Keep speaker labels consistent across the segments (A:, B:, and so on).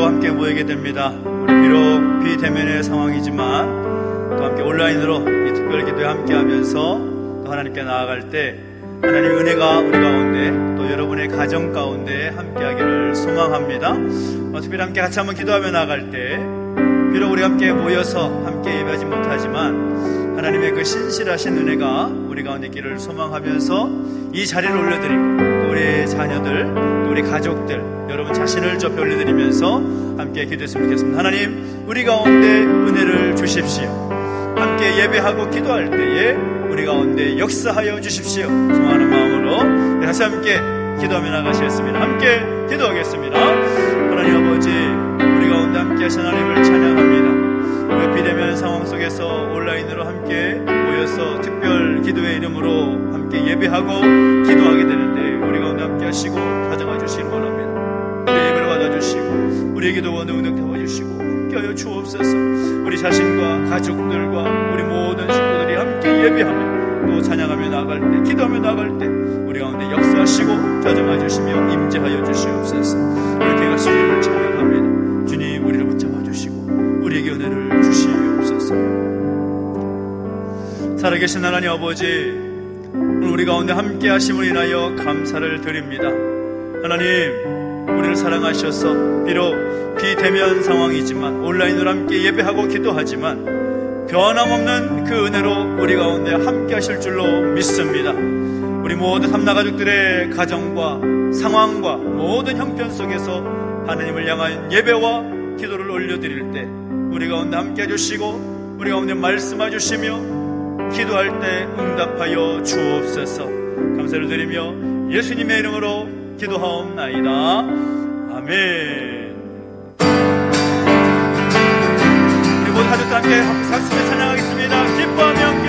A: 함께 모이게 됩니다. 우리 비록 비대면의 상황이지만 또 함께 온라인으로 이 특별 기도에 함께 하면서 또 하나님께 나아갈 때 하나님의 은혜가 우리 가운데 또 여러분의 가정 가운데 함께 하기를 소망합니다. 특별히 함께 같이 한번 기도하며 나아갈 때 비록 우리 함께 모여서 함께 예배하지 못하지만 하나님의 그 신실하신 은혜가 우리 가운데 있기를 소망하면서 이 자리를 올려드리고 또 우리 자녀들 또 우리 가족들 여러분 자신을 좁혀 올려드리면서 함께 기도했으면 좋겠습니다. 하나님, 우리 가운데 은혜를 주십시오. 함께 예배하고 기도할 때에 우리 가운데 역사하여 주십시오. 소망하는 마음으로 다시 함께 기도하며 나가시겠습니다. 함께 기도하겠습니다. 하나님 아버지, 우리 가운데 함께 하신 하나님을 찬양합니다. 비대면 상황 속에서 온라인으로 함께 모여서 특별 기도의 이름으로 함께 예배하고 기도하게 되는데 우리 가운데 함께 하시고 가져가 주시길 원합니다. 우리 예배를 받아주시고 우리의 기도 원을 도와주시고 함께하여 주옵소서. 우리 자신과 가족들과 우리 모든 식구들이 함께 예배하며 또 찬양하며 나아갈 때 기도하며 나아갈 때 우리 가운데 역사하시고 가져가 주시며 임재하여 주시옵소서. 이렇게 가신 이름을 찬양합니다. 주님, 우리를 붙잡아 주시고 우리에게 은혜를 주시옵소서. 살아계신 하나님 아버지, 오늘 우리 가운데 함께 하심을 인하여 감사를 드립니다. 하나님, 우리를 사랑하셔서 비록 비대면 상황이지만 온라인으로 함께 예배하고 기도하지만 변함없는 그 은혜로 우리 가운데 함께 하실 줄로 믿습니다. 우리 모든 삼나가족들의 가정과 상황과 모든 형편 속에서 하나님을 향한 예배와 기도를 올려드릴 때 우리 가운데 함께 해주시고 우리 가운데 말씀해 주시며 기도할 때 응답하여 주옵소서. 감사를 드리며 예수님의 이름으로 기도하옵나이다. 아멘. 우리 모두 가족들 함께 박수로 찬양하겠습니다. 기뻐하며 함께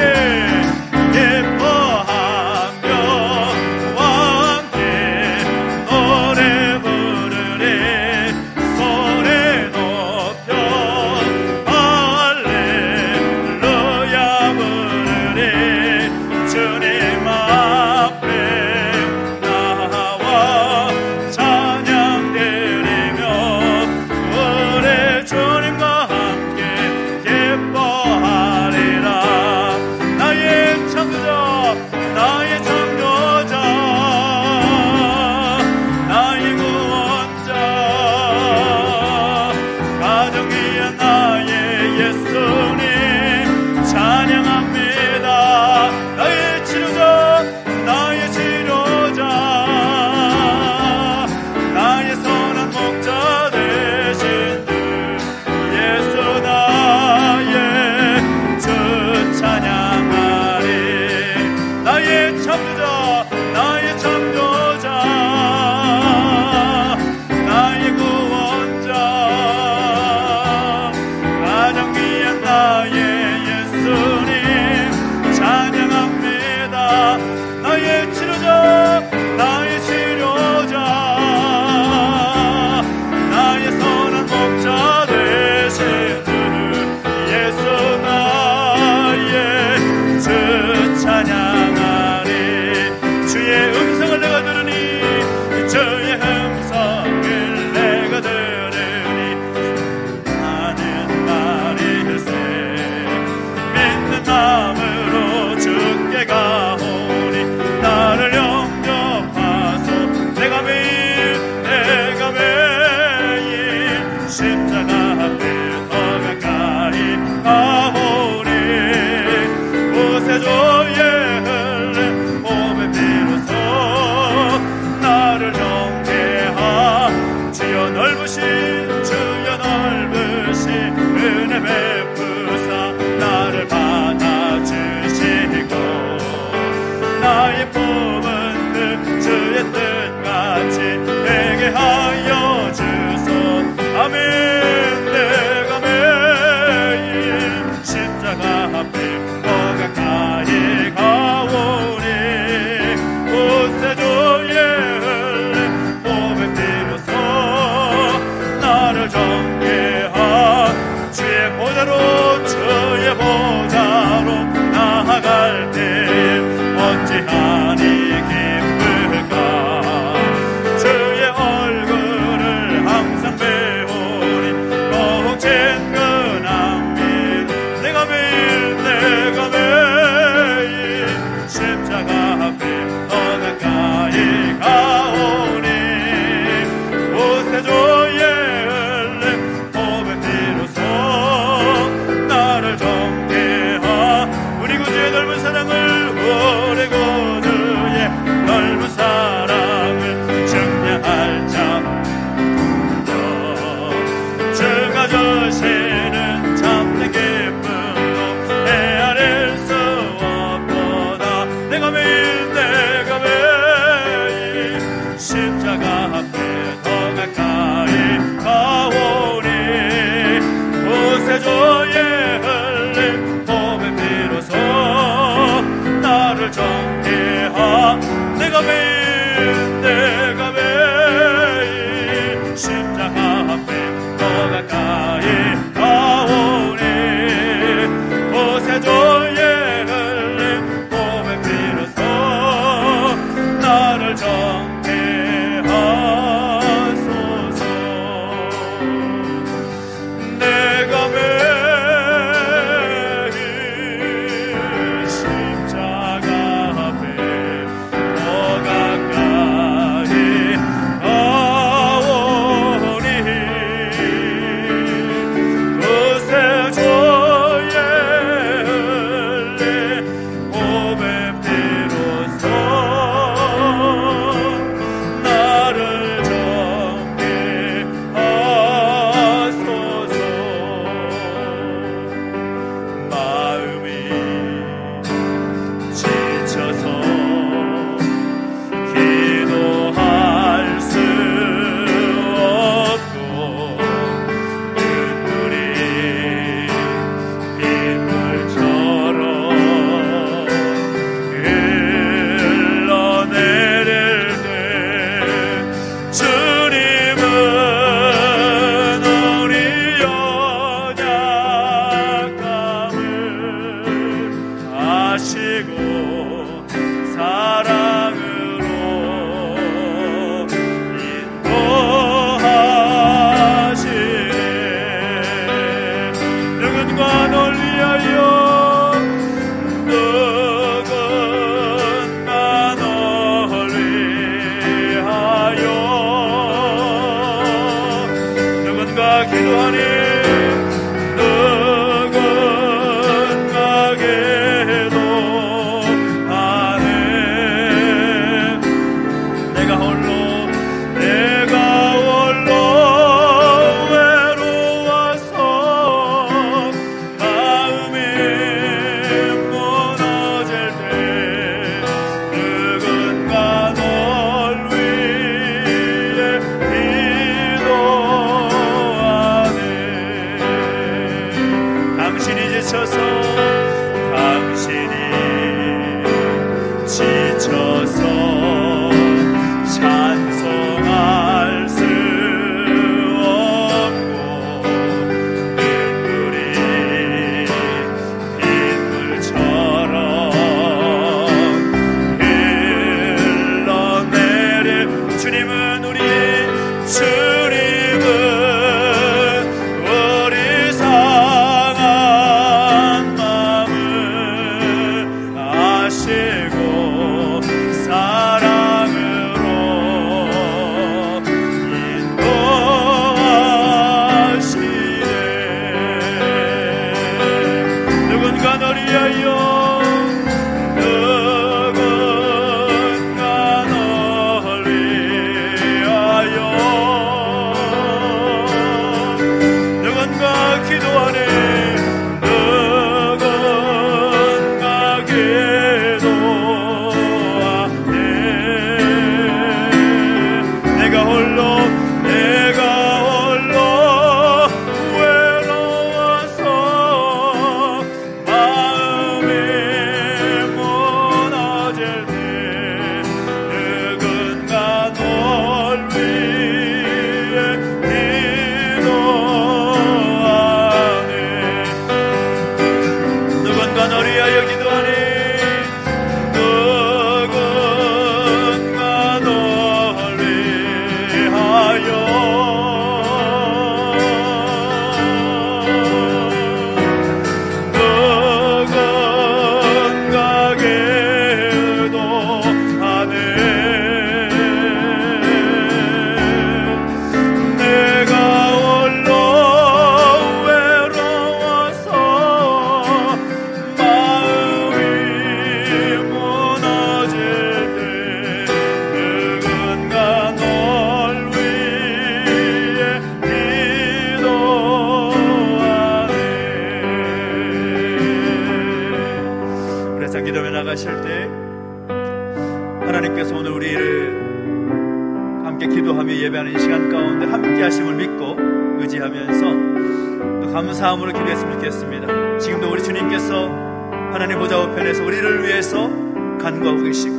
B: 기쁠까 주의 얼굴을 항상 배워
A: 내가 매일 십자가 앞에 더 가까이 가오니 보세조의 흘린 몸의 피로써 나를 정케 하소서. 내가 매일 십자가 앞에 더 가까이 가오니 그새 주의 흘린 몸의 피로써 나를 정케 하소서. 마음이 지쳐서 기도할 수 없고 눈물이 빗물처럼 흘러내릴 때 주님은 우리 연약함을 아시고 사랑으로 인도하시네. 누군가 널 위하여 누군가 널 위하여 누군가 기도하니 누군가 기도하네. 내가 홀로 외로워서 마음이 무너질 때 누군가 널 위해 기도하네. 당신이 지쳐서 찬송할 수 없고 눈물이 빗물처럼 흘러내릴 주님은 우리 상한 마음을 아시고 사랑으로 인도하시네. 누군가 널 위하여 누군가 널 위하여 누군가 기도하네. 누군가 기도하네. 내가 홀로 외로워서 마음이 무너질 때 누군가 널 위해 기도하네. 누군가 널 위하여 기도하니 누군가 널 위하여 누군가 기도하네. 내가 홀로 외로워서 마음이 무너질 때 누군가 널 위해 기도하네. 그래서 기도에 나가실 때 하나님께서 오늘 우리를 함께 기도하며 예배하는 시간 가운데 함께 하심을 믿고 의지하면서 또 감사함으로 기도했으면 좋겠습니다. 지금도 우리 주님께서 하나님 보좌 우편에서 우리를 위해서 간구하고 계시고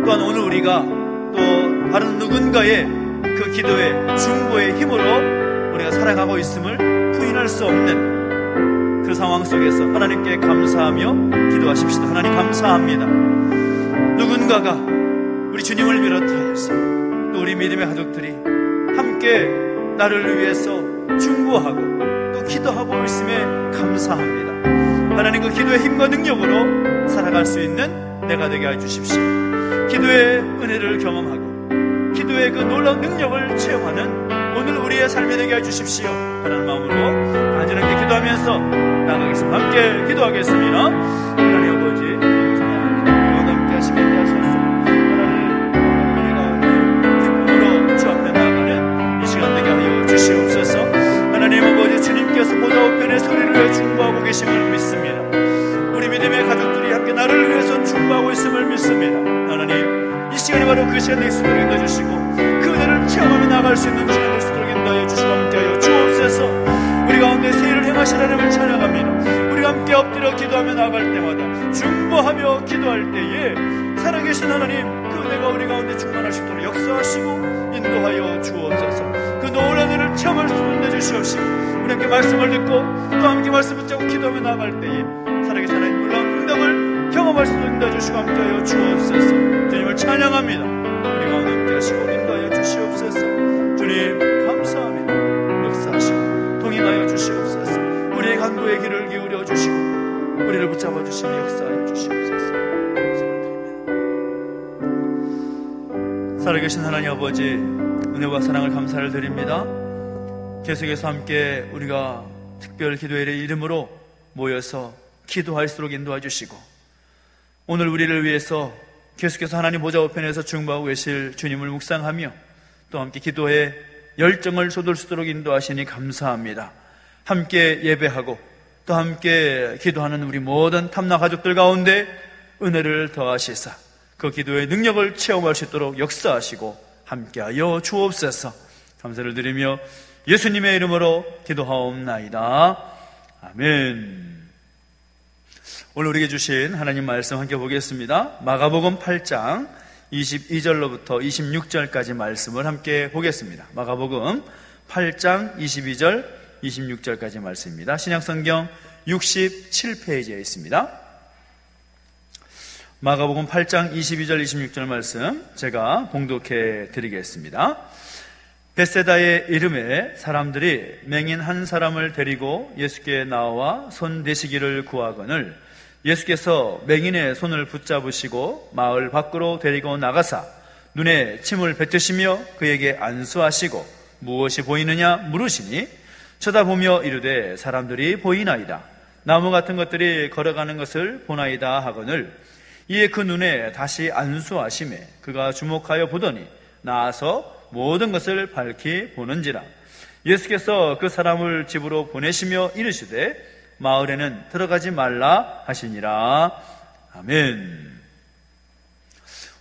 A: 또한 오늘 우리가 또 다른 누군가의 그 기도의 중보의 힘으로 우리가 살아가고 있음을 부인할 수 없는 그 상황 속에서 하나님께 감사하며 기도하십시다. 하나님 감사합니다. 누군가가 우리 주님을 비롯하여서 또 우리 믿음의 가족들이 함께 나를 위해서 중보하고 또 기도하고 있음에 감사합니다. 하나님 그 기도의 힘과 능력으로 살아갈 수 있는 내가 되게 해주십시오. 기도의 은혜를 경험하고 기도의 그 놀라운 능력을 체험하는 오늘 우리의 삶이 되게 해주십시오. 하나님 마음으로 간절하게 기도하면서 나가겠습니다. 함께 기도하겠습니다. 하나님 아버지, 우리와 함께 하시게 하셔서 하나님 은혜가 기쁨으로 주 앞에 나아가는 이 시간 되게 하여 주시옵소서. 하나님 아버지, 주님께서 보좌 우편에 소리를 내 중보하고 계심을 믿습니다. 우리 믿음의 가족들이 함께 나를 위해서 중보하고 있음을 믿습니다. 하나님, 이 시간이 바로 그 시간 될 수 있도록 인도해주시고 그 은혜를 체험하며 나아갈 수 있는 시간 될 수 있도록 인도하여 주시고 함께하여 주옵소서. 우리 가운데 세일을 행하신 하나님을 찬양합니다. 우리가 함께 엎드려 기도하며 나아갈 때마다 중보하며 기도할 때에 살아계신 하나님 그 은혜가 우리 가운데 충만할 수 있도록 역사하시고 인도하여 주옵소서. 그 놀라운 은혜를 체험할 수 있도록 인도해주시옵시고 우리 함께 말씀을 듣고 또 함께 말씀 붙잡고 기도하며 나아갈 때에 살아계신 하나님 놀라운 응답을 경험할 수 있도록 인도해주시고 함께하여 주옵소서. 주님을 찬양합니다. 우리 가운데 함께하시고 인도하여 주시옵소서. 주님 감사합니다. 역사하시고 동행하여 주시옵소서. 우리의 간구의 귀를 기울여 주시고 우리를 붙잡아 주시며 역사하여 주시옵소서. 감사드립니다. 살아계신 하나님 아버지, 은혜와 사랑을 감사를 드립니다. 계속해서 함께 우리가 특별 기도회의 이름으로 모여서 기도할수록 인도해 주시고 오늘 우리를 위해서 계속해서 하나님 보좌 우편에서 중보하고 계실 주님을 묵상하며 또 함께 기도에 열정을 쏟을 수 있도록 인도하시니 감사합니다. 함께 예배하고 또 함께 기도하는 우리 모든 탐나 가족들 가운데 은혜를 더하시사 그 기도의 능력을 체험할 수 있도록 역사하시고 함께하여 주옵소서. 감사를 드리며 예수님의 이름으로 기도하옵나이다. 아멘. 오늘 우리에게 주신 하나님 말씀 함께 보겠습니다. 마가복음 8장 22절로부터 26절까지 말씀을 함께 보겠습니다. 마가복음 8장 22절 26절까지 말씀입니다. 신약성경 67페이지에 있습니다. 마가복음 8장 22절 26절 말씀 제가 봉독해 드리겠습니다. 벳세다의 이름에 사람들이 맹인 한 사람을 데리고 예수께 나와 손 대시기를 구하거늘 예수께서 맹인의 손을 붙잡으시고 마을 밖으로 데리고 나가사 눈에 침을 뱉으시며 그에게 안수하시고 무엇이 보이느냐 물으시니 쳐다보며 이르되 사람들이 보이나이다. 나무 같은 것들이 걸어가는 것을 보나이다 하거늘 이에 그 눈에 다시 안수하시매 그가 주목하여 보더니 나아서 모든 것을 밝히 보는지라. 예수께서 그 사람을 집으로 보내시며 이르시되 마을에는 들어가지 말라 하시니라. 아멘.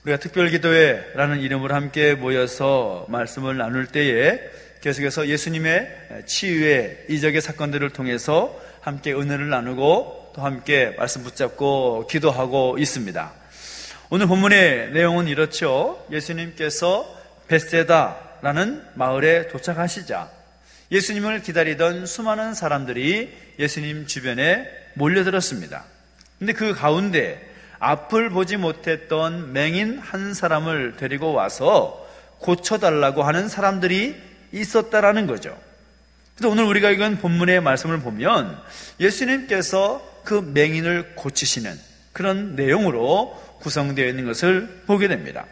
A: 우리가 특별기도회라는 이름으로 함께 모여서 말씀을 나눌 때에 계속해서 예수님의 치유의 이적의 사건들을 통해서 함께 은혜를 나누고 또 함께 말씀 붙잡고 기도하고 있습니다. 오늘 본문의 내용은 이렇죠. 예수님께서 벳세다라는 마을에 도착하시자 예수님을 기다리던 수많은 사람들이 예수님 주변에 몰려들었습니다. 근데 그 가운데 앞을 보지 못했던 맹인 한 사람을 데리고 와서 고쳐달라고 하는 사람들이 있었다라는 거죠. 그래서 오늘 우리가 읽은 본문의 말씀을 보면 예수님께서 그 맹인을 고치시는 그런 내용으로 구성되어 있는 것을 보게 됩니다.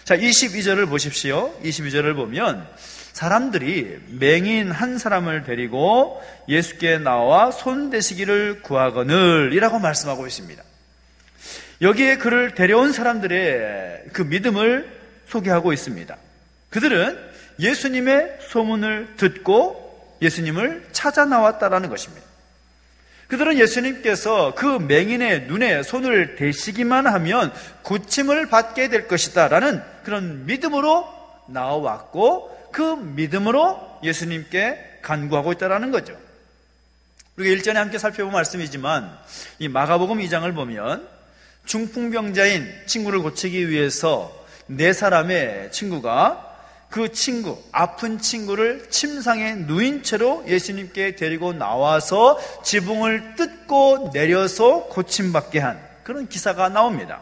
A: 자, 22절을 보십시오. 22절을 보면 사람들이 맹인 한 사람을 데리고 예수께 나와 손대시기를 구하거늘 이라고 말씀하고 있습니다. 여기에 그를 데려온 사람들의 그 믿음을 소개하고 있습니다. 그들은 예수님의 소문을 듣고 예수님을 찾아 나왔다라는 것입니다. 그들은 예수님께서 그 맹인의 눈에 손을 대시기만 하면 고침을 받게 될 것이다 라는 그런 믿음으로 나와왔고 그 믿음으로 예수님께 간구하고 있다는 거죠. 우리가 일전에 함께 살펴본 말씀이지만 이 마가복음 2장을 보면 중풍병자인 친구를 고치기 위해서 4사람의 친구가 그 친구, 아픈 친구를 침상에 누인 채로 예수님께 데리고 나와서 지붕을 뜯고 내려서 고침받게 한 그런 기사가 나옵니다.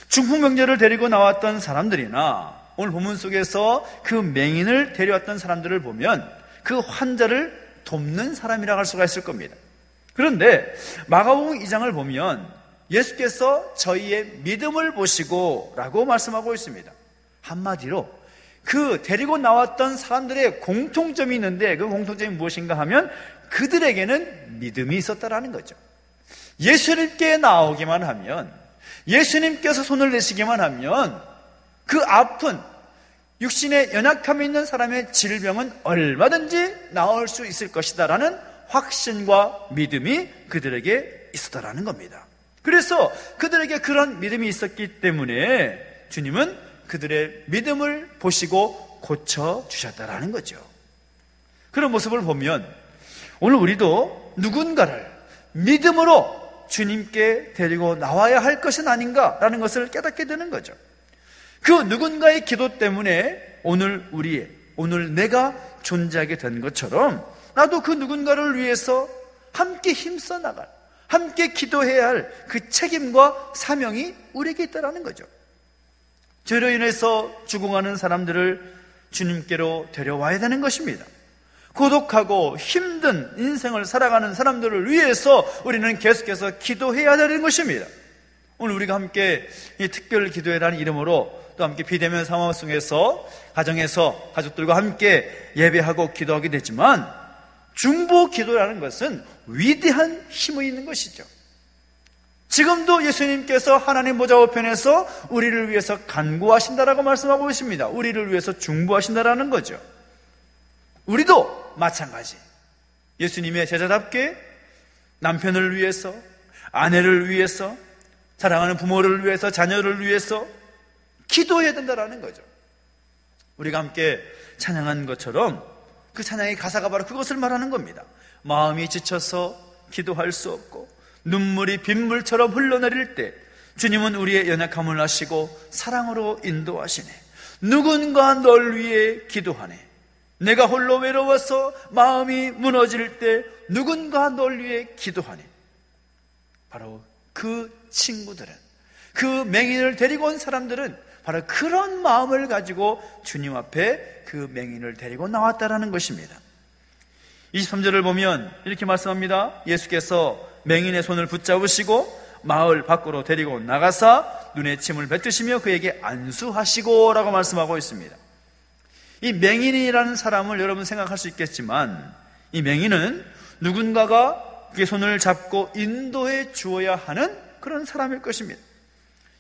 A: 중풍병자를 데리고 나왔던 사람들이나 오늘 본문 속에서 그 맹인을 데려왔던 사람들을 보면 그 환자를 돕는 사람이라고 할 수가 있을 겁니다. 그런데 마가복음 2장을 보면 예수께서 저희의 믿음을 보시고 라고 말씀하고 있습니다. 한마디로 그 데리고 나왔던 사람들의 공통점이 있는데 그 공통점이 무엇인가 하면 그들에게는 믿음이 있었다라는 거죠. 예수님께 나오기만 하면, 예수님께서 손을 내시기만 하면 그 아픈 육신에 연약함이 있는 사람의 질병은 얼마든지 나을 수 있을 것이다 라는 확신과 믿음이 그들에게 있었다라는 겁니다. 그래서 그들에게 그런 믿음이 있었기 때문에 주님은 그들의 믿음을 보시고 고쳐주셨다라는 거죠. 그런 모습을 보면 오늘 우리도 누군가를 믿음으로 주님께 데리고 나와야 할 것은 아닌가라는 것을 깨닫게 되는 거죠. 그 누군가의 기도 때문에 오늘 내가 존재하게 된 것처럼 나도 그 누군가를 위해서 함께 힘써 나갈, 함께 기도해야 할 그 책임과 사명이 우리에게 있다는 거죠. 죄로 인해서 죽어가는 사람들을 주님께로 데려와야 되는 것입니다. 고독하고 힘든 인생을 살아가는 사람들을 위해서 우리는 계속해서 기도해야 되는 것입니다. 오늘 우리가 함께 이 특별 기도회라는 이름으로 또 함께 비대면 상황 속에서 가정에서 가족들과 함께 예배하고 기도하게 되지만 중보 기도라는 것은 위대한 힘이 있는 것이죠. 지금도 예수님께서 하나님 보좌 우편에서 우리를 위해서 간구하신다라고 말씀하고 있습니다. 우리를 위해서 중보하신다라는 거죠. 우리도 마찬가지 예수님의 제자답게 남편을 위해서, 아내를 위해서, 사랑하는 부모를 위해서, 자녀를 위해서 기도해야 된다라는 거죠. 우리가 함께 찬양한 것처럼 그 찬양의 가사가 바로 그것을 말하는 겁니다. 마음이 지쳐서 기도할 수 없고 눈물이 빗물처럼 흘러내릴 때 주님은 우리의 연약함을 아시고 사랑으로 인도하시네. 누군가 널 위해 기도하네. 내가 홀로 외로워서 마음이 무너질 때 누군가 널 위해 기도하네. 바로 그 친구들은, 그 맹인을 데리고 온 사람들은 바로 그런 마음을 가지고 주님 앞에 그 맹인을 데리고 나왔다라는 것입니다. 23절을 보면 이렇게 말씀합니다. 예수께서 맹인의 손을 붙잡으시고 마을 밖으로 데리고 나가사 눈에 침을 뱉으시며 그에게 안수하시고 라고 말씀하고 있습니다. 이 맹인이라는 사람을 여러분 생각할 수 있겠지만 이 맹인은 누군가가 그의 손을 잡고 인도해 주어야 하는 그런 사람일 것입니다.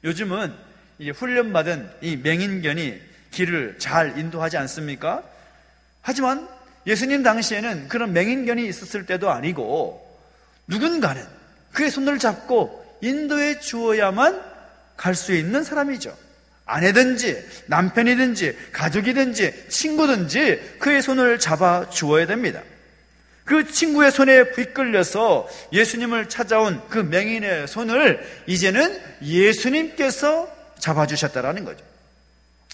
A: 요즘은 이 훈련받은 이 맹인견이 길을 잘 인도하지 않습니까? 하지만 예수님 당시에는 그런 맹인견이 있었을 때도 아니고 누군가는 그의 손을 잡고 인도해 주어야만 갈 수 있는 사람이죠. 아내든지 남편이든지 가족이든지 친구든지 그의 손을 잡아 주어야 됩니다. 그 친구의 손에 이끌려서 예수님을 찾아온 그 맹인의 손을 이제는 예수님께서 잡아주셨다라는 거죠.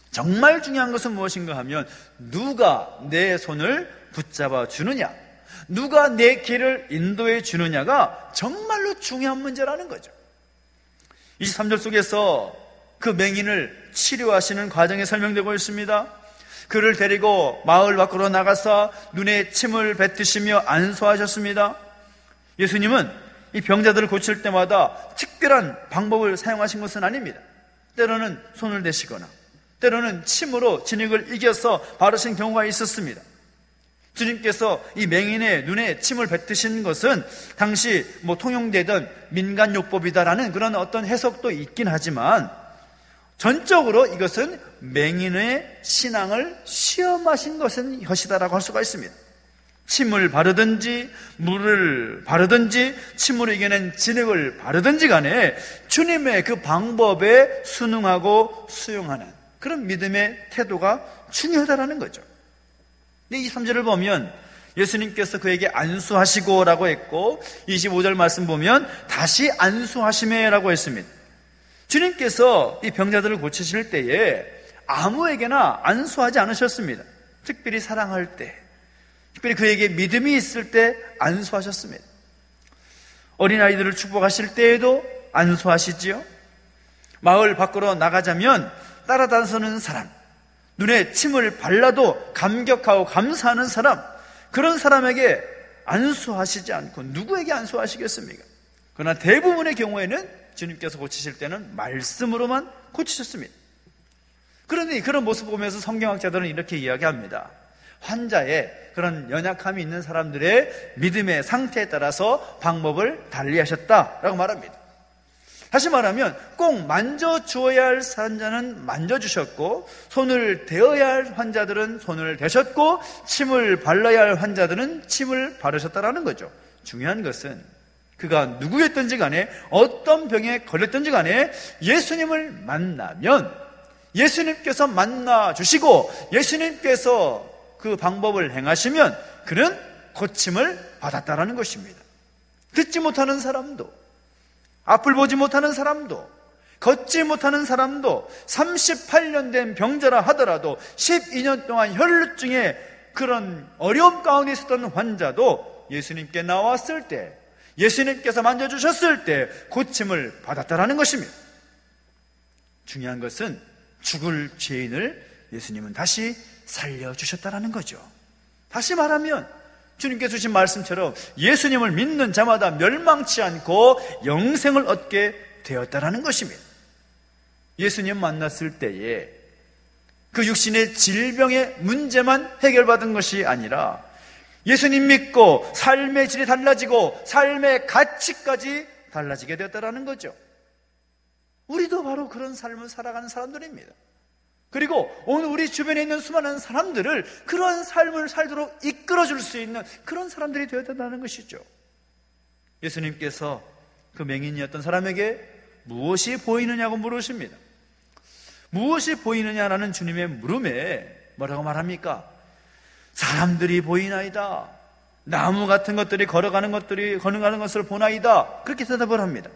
A: 정말 중요한 것은 무엇인가 하면 누가 내 손을 붙잡아 주느냐, 누가 내 길을 인도해 주느냐가 정말로 중요한 문제라는 거죠. 23절 속에서 그 맹인을 치료하시는 과정이 설명되고 있습니다. 그를 데리고 마을 밖으로 나가서 눈에 침을 뱉으시며 안수하셨습니다. 예수님은 이 병자들을 고칠 때마다 특별한 방법을 사용하신 것은 아닙니다. 때로는 손을 대시거나 때로는 침으로 진흙을 이겨서 바르신 경우가 있었습니다. 주님께서 이 맹인의 눈에 침을 뱉으신 것은 당시 통용되던 민간요법이다라는 그런 어떤 해석도 있긴 하지만 전적으로 이것은 맹인의 신앙을 시험하신 것이다라고 할 수가 있습니다. 침을 바르든지 물을 바르든지 침으로 이겨낸 진흙을 바르든지 간에 주님의 그 방법에 순응하고 수용하는 그런 믿음의 태도가 중요하다라는 거죠. 근데 이 3절을 보면 예수님께서 그에게 안수하시고 라고 했고 25절 말씀 보면 다시 안수하시매라고 했습니다. 주님께서 이 병자들을 고치실 때에 아무에게나 안수하지 않으셨습니다. 특별히 사랑할 때, 특별히 그에게 믿음이 있을 때 안수하셨습니다. 어린아이들을 축복하실 때에도 안수하시지요. 마을 밖으로 나가자면 따라다니는 사람, 눈에 침을 발라도 감격하고 감사하는 사람, 그런 사람에게 안수하시지 않고 누구에게 안수하시겠습니까? 그러나 대부분의 경우에는 주님께서 고치실 때는 말씀으로만 고치셨습니다. 그런데 그런 모습 보면서 성경학자들은 이렇게 이야기합니다. 환자의 그런 연약함이 있는 사람들의 믿음의 상태에 따라서 방법을 달리하셨다라고 말합니다. 다시 말하면 꼭 만져주어야 할 환자는 만져주셨고, 손을 대어야 할 환자들은 손을 대셨고, 침을 발라야 할 환자들은 침을 바르셨다라는 거죠. 중요한 것은 그가 누구였든지 간에 어떤 병에 걸렸든지 간에 예수님을 만나면 예수님께서 만나주시고 예수님께서 그 방법을 행하시면 그는 고침을 받았다라는 것입니다. 듣지 못하는 사람도, 앞을 보지 못하는 사람도, 걷지 못하는 사람도, 38년 된 병자라 하더라도 12년 동안 혈루증에 그런 어려움 가운데 있었던 환자도 예수님께 나왔을 때, 예수님께서 만져주셨을 때 고침을 받았다라는 것입니다. 중요한 것은 죽을 죄인을 예수님은 다시 살려주셨다라는 거죠. 다시 말하면 주님께서 주신 말씀처럼 예수님을 믿는 자마다 멸망치 않고 영생을 얻게 되었다라는 것입니다. 예수님 만났을 때에 그 육신의 질병의 문제만 해결받은 것이 아니라 예수님 믿고 삶의 질이 달라지고 삶의 가치까지 달라지게 되었다라는 거죠. 우리도 바로 그런 삶을 살아가는 사람들입니다. 그리고 오늘 우리 주변에 있는 수많은 사람들을 그런 삶을 살도록 이끌어줄 수 있는 그런 사람들이 되었다는 것이죠. 예수님께서 그 맹인이었던 사람에게 무엇이 보이느냐고 물으십니다. 무엇이 보이느냐라는 주님의 물음에 뭐라고 말합니까? 사람들이 보이나이다. 나무 같은 것들이 걸어가는 것을 보나이다. 그렇게 대답을 합니다.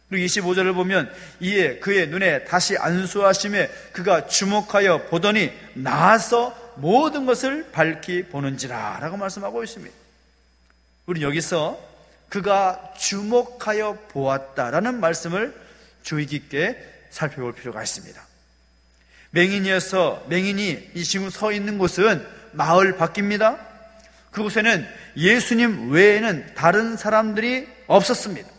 A: 그리고 25절을 보면 이에 그의 눈에 다시 안수하심에 그가 주목하여 보더니 나아서 모든 것을 밝히 보는지라 라고 말씀하고 있습니다. 우리는 여기서 그가 주목하여 보았다라는 말씀을 주의 깊게 살펴볼 필요가 있습니다. 맹인이 이 지금 서 있는 곳은 마을 밖입니다. 그곳에는 예수님 외에는 다른 사람들이 없었습니다.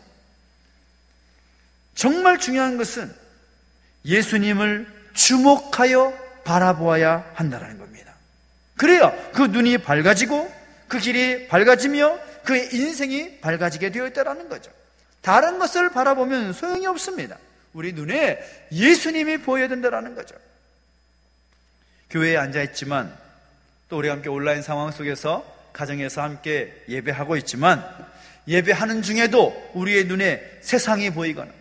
A: 정말 중요한 것은 예수님을 주목하여 바라보아야 한다는 겁니다. 그래야 그 눈이 밝아지고 그 길이 밝아지며 그의 인생이 밝아지게 되어 있다는 거죠. 다른 것을 바라보면 소용이 없습니다. 우리 눈에 예수님이 보여야 된다는 거죠. 교회에 앉아있지만 또 우리가 함께 온라인 상황 속에서 가정에서 함께 예배하고 있지만 예배하는 중에도 우리의 눈에 세상이 보이거나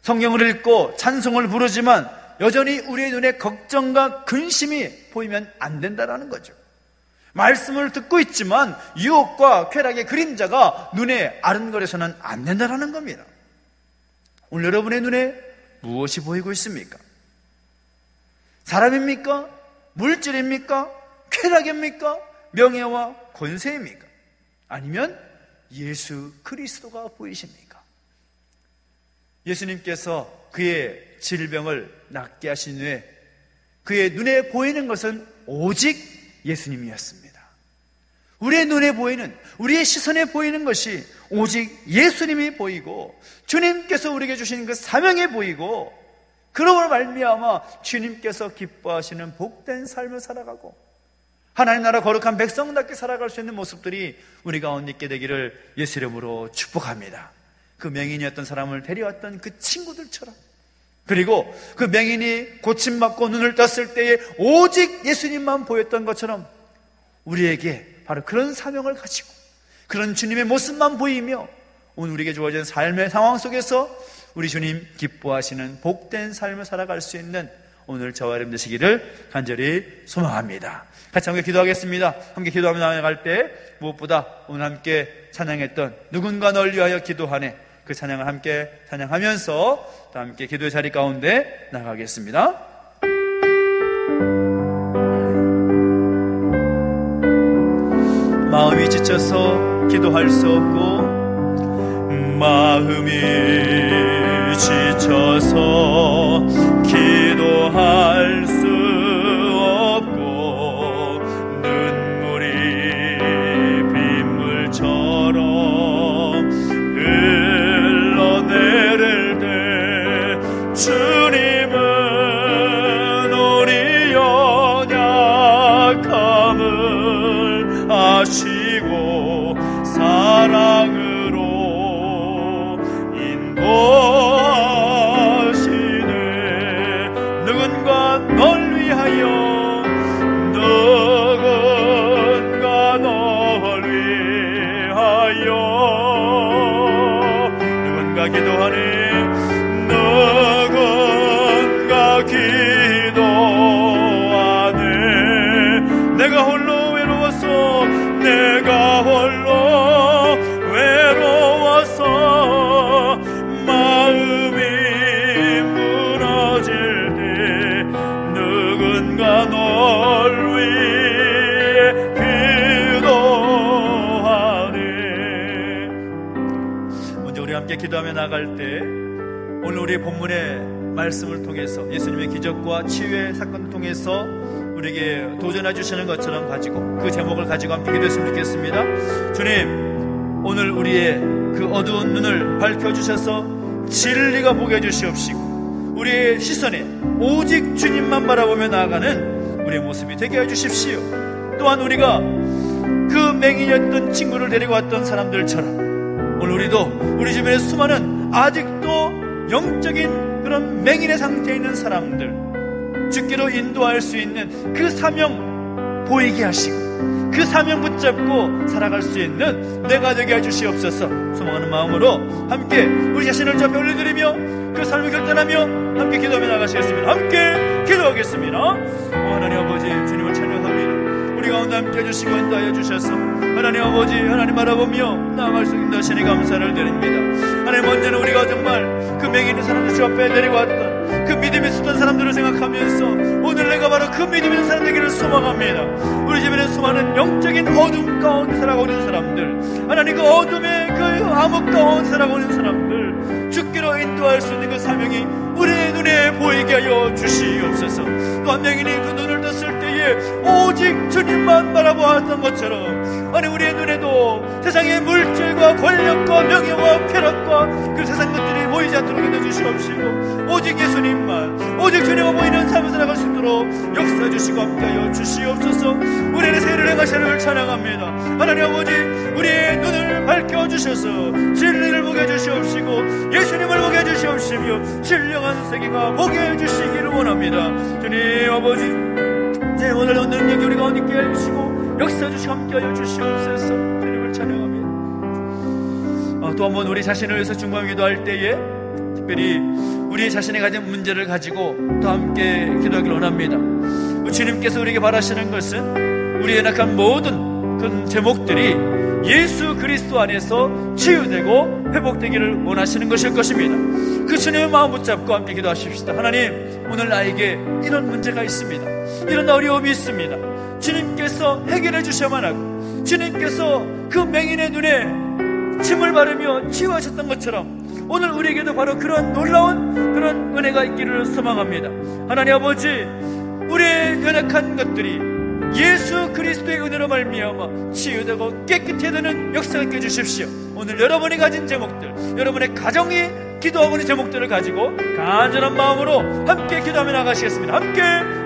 A: 성경을 읽고 찬송을 부르지만 여전히 우리의 눈에 걱정과 근심이 보이면 안 된다는 거죠. 말씀을 듣고 있지만 유혹과 쾌락의 그림자가 눈에 아른거려서는 안 된다는 겁니다. 오늘 여러분의 눈에 무엇이 보이고 있습니까? 사람입니까? 물질입니까? 쾌락입니까? 명예와 권세입니까? 아니면 예수 그리스도가 보이십니까? 예수님께서 그의 질병을 낫게 하신 후에 그의 눈에 보이는 것은 오직 예수님이었습니다. 우리의 눈에 보이는, 우리의 시선에 보이는 것이 오직 예수님이 보이고 주님께서 우리에게 주신 그 사명이 보이고 그러므로 말미암아 주님께서 기뻐하시는 복된 삶을 살아가고 하나님 나라 거룩한 백성답게 살아갈 수 있는 모습들이 우리 가운데 있게 되기를 예수 이름으로 축복합니다. 그 맹인이었던 사람을 데려왔던 그 친구들처럼, 그리고 그 맹인이 고침받고 눈을 떴을 때에 오직 예수님만 보였던 것처럼 우리에게 바로 그런 사명을 가지고 그런 주님의 모습만 보이며 오늘 우리에게 주어진 삶의 상황 속에서 우리 주님 기뻐하시는 복된 삶을 살아갈 수 있는 오늘 저와 여러분 되시기를 간절히 소망합니다. 같이 함께 기도하겠습니다. 함께 기도하며 나아갈 때 무엇보다 오늘 함께 찬양했던 누군가 널 위하여 기도하네, 그 찬양을 함께 찬양하면서 또 함께 기도의 자리 가운데 나가겠습니다. 마음이 지쳐서 기도할 수 없고, 마음이 지쳐서 기도할 수 없고, 눈물이 빗물처럼 흘러내릴 때 주님은 우리 연약함을 아시고 사랑으로 인도하시네. 누군가 널 위하여, 누군가 널 위하여, 누군가 기도하네, 누군가 기도하네. 내가 홀로 외로워서, 내가 홀로 외로워서 마음이 무너질 때 누군가 널 위해 기도하네. 먼저 우리 함께 기도하며 나갈 때 오늘 우리 본문의 말씀을 통해서 예수님의 기적과 치유의 사건을 통해서 우리에게 도전해 주시는 것처럼 가지고 그 제목을 가지고 함께 기도했으면 좋겠습니다. 주님, 오늘 우리의 그 어두운 눈을 밝혀주셔서 진리가 보게 해주시옵시고 우리의 시선에 오직 주님만 바라보며 나아가는 우리의 모습이 되게 해주십시오. 또한 우리가 그 맹인이었던 친구를 데리고 왔던 사람들처럼 오늘 우리도 우리 주변에 수많은 아직도 영적인 그런 맹인의 상태에 있는 사람들, 주께로 인도할 수 있는 그 사명 보이게 하시고 그 사명 붙잡고 살아갈 수 있는 내가 되게 해주시옵소서. 소망하는 마음으로 함께 우리 자신을 주 앞에 올려드리며 그 삶을 결단하며 함께 기도하며 나가시겠습니다. 함께 기도하겠습니다. 하나님 아버지, 주님을 찬양합니다. 우리 가운데 함께 해주시고 인도하여 주셔서 하나님 아버지, 하나님 바라보며 나아갈 수 있는 하시니 감사를 드립니다. 하나님, 언제는 우리가 정말 그 맹인의 사람들 주 앞에 데리고 왔던 그 믿음이 있었던 사람들을 생각하면서 오늘 내가 바로 그 믿음이 있는 사람 되기를 소망합니다. 우리 주변에 수많은 영적인 어둠 가운데 살아가고 있는 사람들, 하나님 그 어둠의 그 암흑 가운데 살아가고 있는 사람들 주께로 인도할 수 있는 그 사명이 우리의 눈에 보이게 하여 주시옵소서. 또 한 명인이 그 눈을 떴을 때에 오직 주님만 바라보았던 것처럼 아니 우리의 눈에도 세상의 물질과 권력과 명예와 쾌락과 그 세상 것들이 보이지 않도록 해주시옵시고 오직 예수님만, 오직 주님만 보이는 삶을 살아갈 수 있도록 역사해 주시고 함께하여 주시옵소서. 우리의 세례를 행하시는 찬양합니다. 하나님 아버지, 우리의 눈을 밝혀주셔서 진리를 보게 해주시옵시고 예수님을 보게 해주시옵시며 신령한 세계가 보게 해주시기를 원합니다. 주님 아버지, 제 오늘 능력이 우리 가운데 있게 해주시고 역사해 주시고 함께하여 주시옵소서. 주님을 찬양합니다. 또 한번 우리 자신을 위해서 중보하며 기도할 때에 특별히 우리 자신이 가진 문제를 가지고 또 함께 기도하기를 원합니다. 주님께서 우리에게 바라시는 것은 우리의 연약한 모든 그 제목들이 예수 그리스도 안에서 치유되고 회복되기를 원하시는 것일 것입니다. 그 주님의 마음 붙잡고 함께 기도하십시다. 하나님, 오늘 나에게 이런 문제가 있습니다. 이런 어려움이 있습니다. 주님께서 해결해 주셔야만 하고 주님께서 그 맹인의 눈에 침을 바르며 치유하셨던 것처럼 오늘 우리에게도 바로 그런 놀라운 그런 은혜가 있기를 소망합니다. 하나님 아버지, 우리의 연약한 것들이 예수 그리스도의 은혜로 말미암아 치유되고 깨끗해야 되는 역사가 있게 해주십시오. 오늘 여러분이 가진 제목들, 여러분의 가정이 기도하고 있는 제목들을 가지고 간절한 마음으로 함께 기도하며 나가시겠습니다. 함께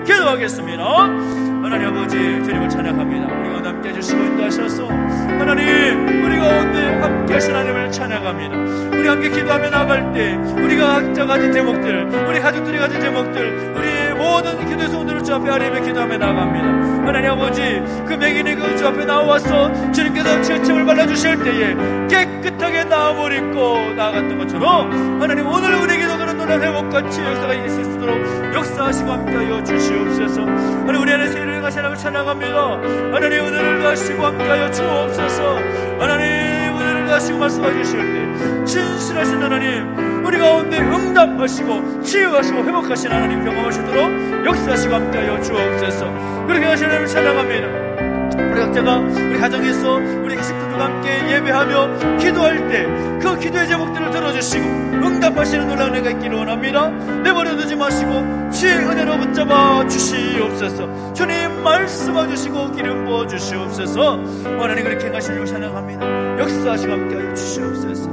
A: 기도하겠습니다. 하나님 아버지, 주님을 찬양합니다. 우리 가운데 함께 해주시고 인도하셔서 하나님, 우리 가운데 함께 하신 하나님을 찬양합니다. 우리 함께 기도하며 나갈 때 우리가 각자 가진 제목들, 우리 가족들이 가진 제목들, 우리의 모든 기도에서 오늘을 주 앞에 하나님의 기도하며 나갑니다. 하나님 아버지, 그 맹인이 그 주 앞에 나와서 주님께서 치유침을 발라주실 때에 깨끗하게 나음을 입고 나아갔던 것처럼 하나님, 오늘 우리에게도 그런 놀라운 회복과 치유 역사가 있을 수 있도록 역사하시고 함께하여 주시옵소서. 하나님, 우리 안에 세례를 가시 하나님을 찬양합니다. 하나님, 은혜를 가시고 함께하여 주옵소서. 하나님, 은혜를 가시고 말씀해 주실 때 진실하신 하나님, 우리 가운데 응답하시고 치유하시고 회복하신 하나님 경험하시도록 역사하시고 함께하여 주옵소서. 그렇게 하신 하나님을 찬양합니다. 우리 각자가 우리 가정에서 우리 식구들과 함께 예배하며 기도할 때 그 기도의 제목들을 들어주시고 응답하시는 놀라운 은혜가 있기를 원합니다. 내버려두지 마시고 주의 은혜로 붙잡아 주시옵소서. 주님 말씀해 주시고 기름 부어 주시옵소서. 하나님, 그렇게 행하시는 찬양합니다. 역사하시고 함께하여 주시옵소서.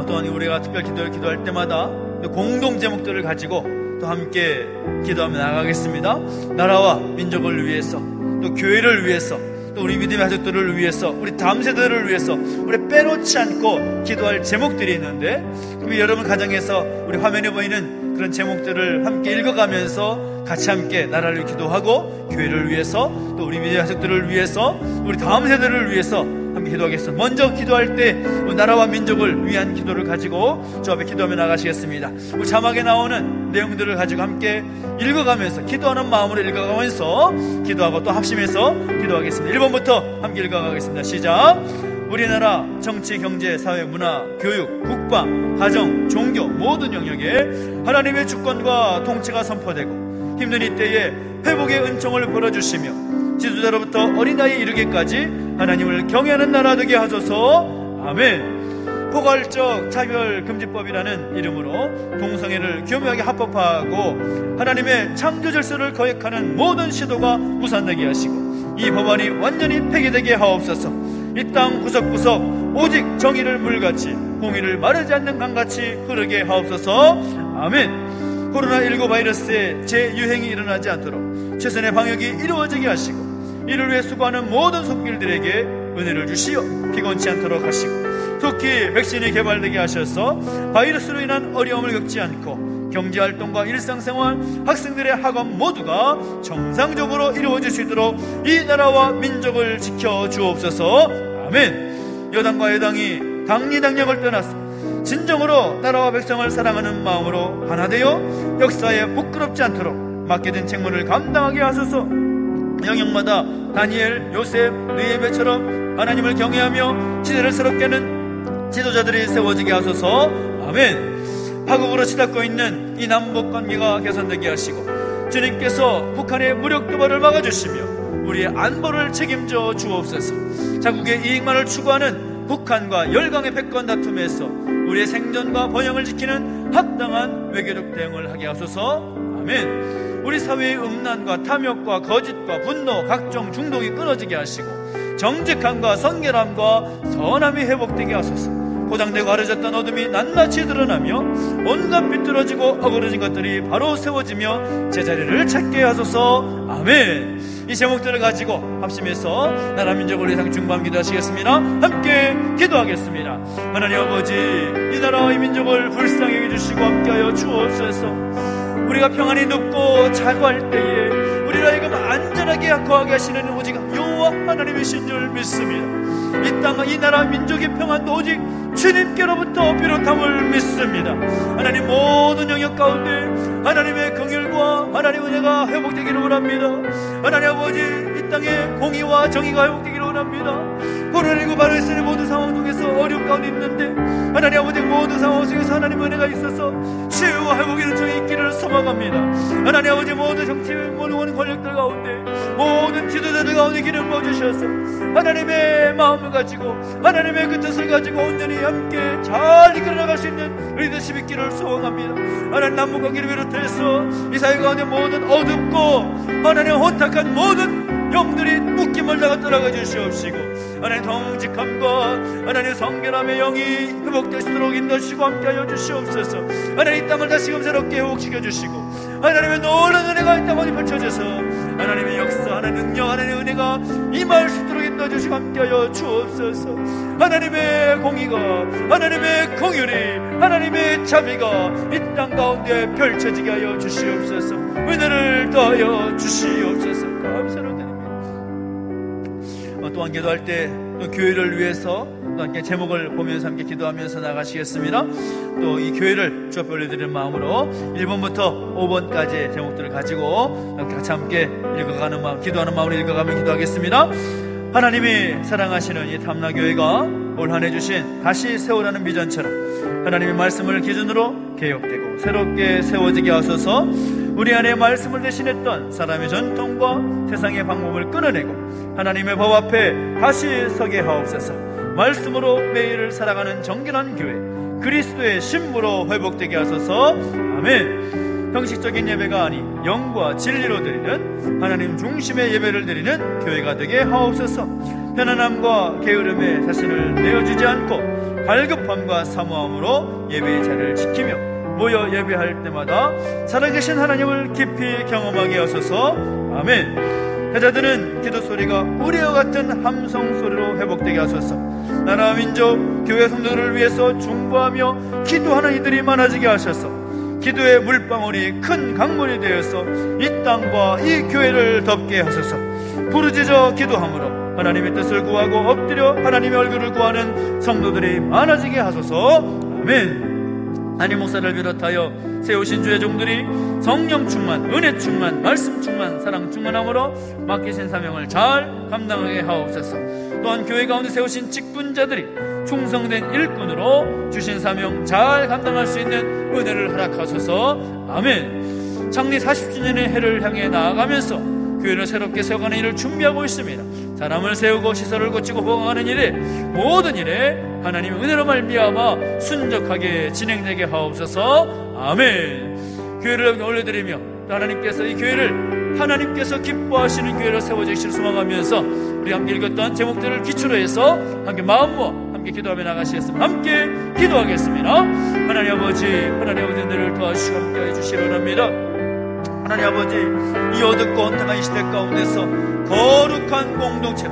A: 또한 우리가 특별 기도를 기도할 때마다 공동 제목들을 가지고 또 함께 기도하며 나가겠습니다. 나라와 민족을 위해서, 또 교회를 위해서, 또 우리 믿음의 가족들을 위해서, 우리 다음 세대를 위해서 우리 빼놓지 않고 기도할 제목들이 있는데, 그럼 여러분 가정에서 우리 화면에 보이는 그런 제목들을 함께 읽어가면서 같이 함께 나라를 기도하고 교회를 위해서, 또 우리 믿음의 가족들을 위해서, 우리 다음 세대를 위해서 함께 기도하겠습니다. 먼저 기도할 때 나라와 민족을 위한 기도를 가지고 저 앞에 기도하며 나가시겠습니다. 우리 자막에 나오는 내용들을 가지고 함께 읽어가면서, 기도하는 마음으로 읽어가면서 기도하고 또 합심해서 기도하겠습니다. 1번부터 함께 읽어가겠습니다. 시작. 우리나라 정치, 경제, 사회, 문화, 교육, 국방, 가정, 종교 모든 영역에 하나님의 주권과 통치가 선포되고 힘든 이때에 회복의 은총을 벌어주시며 지도자로부터 어린아이에 이르기까지 하나님을 경외하는 나라 되게 하소서. 아멘. 포괄적 차별금지법이라는 이름으로 동성애를 교묘하게 합법화하고 하나님의 창조 질서를 거역하는 모든 시도가 무산되게 하시고 이 법안이 완전히 폐기되게 하옵소서. 이 땅 구석구석 오직 정의를 물같이, 공의를 마르지 않는 강같이 흐르게 하옵소서. 아멘. 코로나19 바이러스의 재유행이 일어나지 않도록 최선의 방역이 이루어지게 하시고 이를 위해 수고하는 모든 손길들에게 은혜를 주시어 피곤치 않도록 하시고 속히 백신이 개발되게 하셔서 바이러스로 인한 어려움을 겪지 않고 경제활동과 일상생활, 학생들의 학업 모두가 정상적으로 이루어질 수 있도록 이 나라와 민족을 지켜주옵소서. 아멘. 여당과 여당이 당리당략을 떠나서 진정으로 나라와 백성을 사랑하는 마음으로 하나 되어 역사에 부끄럽지 않도록 맡겨진 책무를 감당하게 하소서. 영역마다 다니엘, 요셉, 느헤미야처럼 하나님을 경외하며 시대를 새롭게 하는 지도자들이 세워지게 하소서. 아멘. 파국으로 치닫고 있는 이 남북관계가 개선되게 하시고 주님께서 북한의 무력 도발을 막아주시며 우리의 안보를 책임져 주옵소서. 자국의 이익만을 추구하는 북한과 열강의 패권 다툼에서 우리의 생존과 번영을 지키는 합당한 외교력 대응을 하게 하소서. 아멘. 우리 사회의 음란과 탐욕과 거짓과 분노, 각종 중독이 끊어지게 하시고 정직함과 성결함과 선함이 회복되게 하소서. 포장되고 가려졌던 어둠이 낱낱이 드러나며 온갖 비뚤어지고 어그러진 것들이 바로 세워지며 제자리를 찾게 하소서. 아멘. 이 제목들을 가지고 합심해서 나라 민족을 위해 중보함 기도하시겠습니다. 함께 기도하겠습니다. 하나님 아버지, 이 나라와 이 민족을 불쌍히 해주시고 함께하여 주옵소서. 우리가 평안히 눕고 자고 할 때에 우리를 하여금 안전하게 거하게 하시는 오직 여호와 하나님이신 줄 믿습니다. 이 땅, 이 나라 민족의 평안도 오직 주님께로부터 비롯함을 믿습니다. 하나님, 모든 영역 가운데 하나님의 긍휼과 하나님의 은혜가 회복되기를 원합니다. 하나님 아버지, 이 땅에 공의와 정의가 회복되기를 원합니다. 코로나19 바이러스의 모든 상황 속에서 어려움 가운데 있는데 하나님 아버지, 모든 상황 속에서 하나님의 은혜가 있어서 치유와 회복의 은총이 있기를 소망합니다. 하나님 아버지, 모든 정치, 모든 권력들 가운데, 모든 지도자들 가운데 기름 부어주셔서 하나님의 마음을 가지고 하나님의 그 뜻을 가지고 온전히 함께 잘 이끌어나갈 수 있는 리더십 있기를 소원합니다. 하나님, 남북관계를 비롯해서 이 사회 가운데 모든 어둡고 하나님 혼탁한 모든 영들이 묶임을 나가 떠나가 주시옵시고 하나님 정직함과 하나님 성결함의 영이 회복되시도록 인도하시고 함께하여 주시옵소서. 하나님, 이 땅을 다시금 새롭게 회복시켜 주시고 하나님의 놀라운 은혜가 이 땅에 펼쳐져서 하나님의 역사, 하나님의 능력, 하나님의 은혜가 임할 수 있도록 인도해주시고 함께하여 주옵소서. 하나님의 공의가, 하나님의 긍휼이, 하나님의 자비가 이 땅 가운데 펼쳐지게 하여 주시옵소서. 은혜를 더하여 주시옵소서. 감사를 드립니다. 또한 기도할 때 또 교회를 위해서 또 함께 제목을 보면서 함께 기도하면서 나가시겠습니다. 또 이 교회를 주 앞에 올려드리는 마음으로 1번부터 5번까지의 제목들을 가지고 같이 함께 읽어가는 마음, 기도하는 마음으로 읽어가며 기도하겠습니다. 하나님이 사랑하시는 이 담나교회가 올 한 해 주신 다시 세우라는 비전처럼 하나님의 말씀을 기준으로 개혁되고 새롭게 세워지게 하소서. 우리 안에 말씀을 대신했던 사람의 전통과 세상의 방법을 끊어내고 하나님의 법 앞에 다시 서게 하옵소서. 말씀으로 매일을 살아가는 정결한 교회, 그리스도의 신부로 회복되게 하소서. 아멘. 형식적인 예배가 아닌 영과 진리로 드리는 하나님 중심의 예배를 드리는 교회가 되게 하옵소서. 편안함과 게으름에 자신을 내어주지 않고 갈급함과 사모함으로 예배의 자리를 지키며 모여 예배할 때마다 살아계신 하나님을 깊이 경험하게 하소서. 아멘. 여자들은 기도 소리가 우리와 같은 함성 소리로 회복되게 하소서. 나라 민족 교회 성도들을 위해서 중보하며 기도하는 이들이 많아지게 하셔서 기도의 물방울이 큰 강물이 되어서 이 땅과 이 교회를 덮게 하소서. 부르짖어 기도함으로 하나님의 뜻을 구하고 엎드려 하나님의 얼굴을 구하는 성도들이 많아지게 하소서. 아멘. 한임 목사를 비롯하여 세우신 주의 종들이 성령 충만, 은혜 충만, 말씀 충만, 사랑 충만함으로 맡기신 사명을 잘 감당하게 하옵소서. 또한 교회 가운데 세우신 직분자들이 충성된 일꾼으로 주신 사명 잘 감당할 수 있는 은혜를 허락하소서. 아멘. 창립 40주년의 해를 향해 나아가면서 교회를 새롭게 세워가는 일을 준비하고 있습니다. 사람을 세우고 시설을 고치고 보강하는 일에 모든 일에 하나님의 은혜로 말미암아 순적하게 진행되게 하옵소서. 아멘. 교회를 올려드리며 또 하나님께서 이 교회를 하나님께서 기뻐하시는 교회를 세워주시길 소망하면서 우리 함께 읽었던 제목들을 기초로 해서 함께 마음 모아 함께 기도하며 나가시겠습니다. 함께 기도하겠습니다. 하나님 아버지, 하나님 아버지 은혜를 도와주시고 함께 해주시기 원합니다. 하나님 아버지, 이 어둡고 혼탁한 이 시대 가운데서 거룩한 공동체로